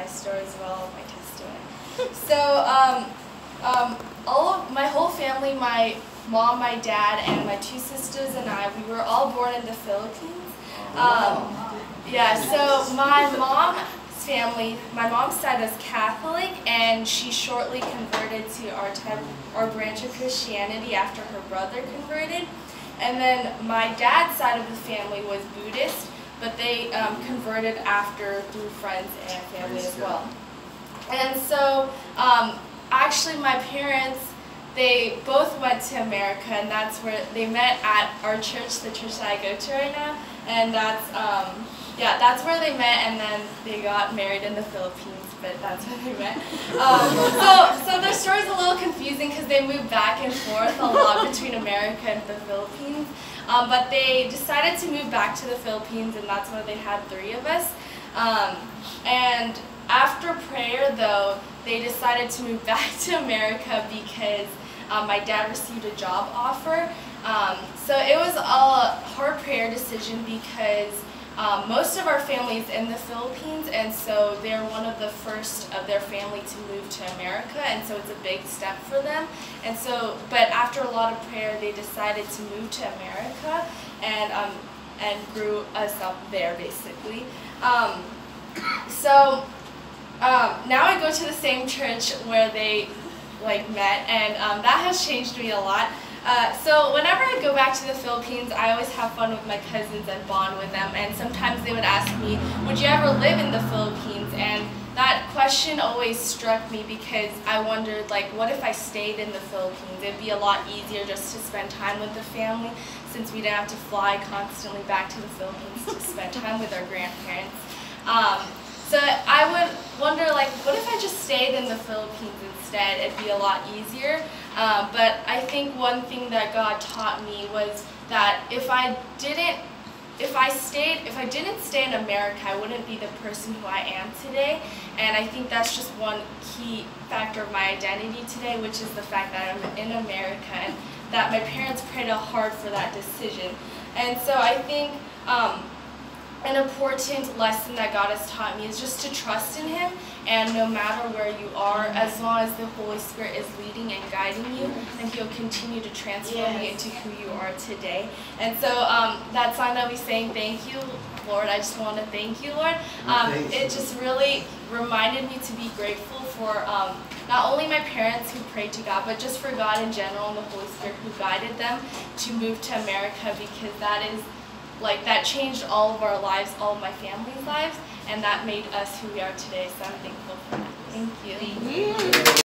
my story as well, my testimony. So, my whole family, my mom, my dad, and my 2 sisters and I, we were all born in the Philippines. Yeah, so my mom's family, my mom's side is Catholic, and she shortly converted to our branch of Christianity after her brother converted. And then my dad's side of the family was Buddhist, but they converted after through friends and family as well. And so actually my parents, they both went to America, and that's where they met at our church, the church that I go to right now. And that's, yeah, that's where they met, and then they got married in the Philippines, but that's where they met. So their story's a little confusing because they moved back and forth a lot between America and the Philippines. But they decided to move back to the Philippines, and that's why they had 3 of us. And after prayer, though, they decided to move back to America because my dad received a job offer. So it was a hard prayer decision because most of our family is in the Philippines, and so they're one of the first of their family to move to America, and so it's a big step for them. And so, but after a lot of prayer, they decided to move to America and grew us up there, basically. Now I go to the same church where they met, and that has changed me a lot. So whenever I go back to the Philippines, I always have fun with my cousins and bond with them, and sometimes they would ask me, would you ever live in the Philippines? And that question always struck me because I wondered, what if I stayed in the Philippines? It'd be a lot easier just to spend time with the family since we didn't have to fly constantly back to the Philippines to spend time with our grandparents. So I would wonder, what if I just stayed in the Philippines instead? It'd be a lot easier. But I think one thing that God taught me was that if I didn't stay in America, I wouldn't be the person who I am today. And I think that's just one key factor of my identity today, which is the fact that I'm in America and that my parents prayed hard for that decision. And so I think an important lesson that God has taught me is just to trust in Him, and no matter where you are, as long as the Holy Spirit is leading and guiding you, and He'll continue to transform you into who you are today. And so that song that we sang, Thank You, Lord, I just want to thank you, Lord. It just really reminded me to be grateful for not only my parents who prayed to God, but just for God in general and the Holy Spirit who guided them to move to America, because that changed all of our lives, all of my family's lives, and that made us who we are today, so I'm thankful for that.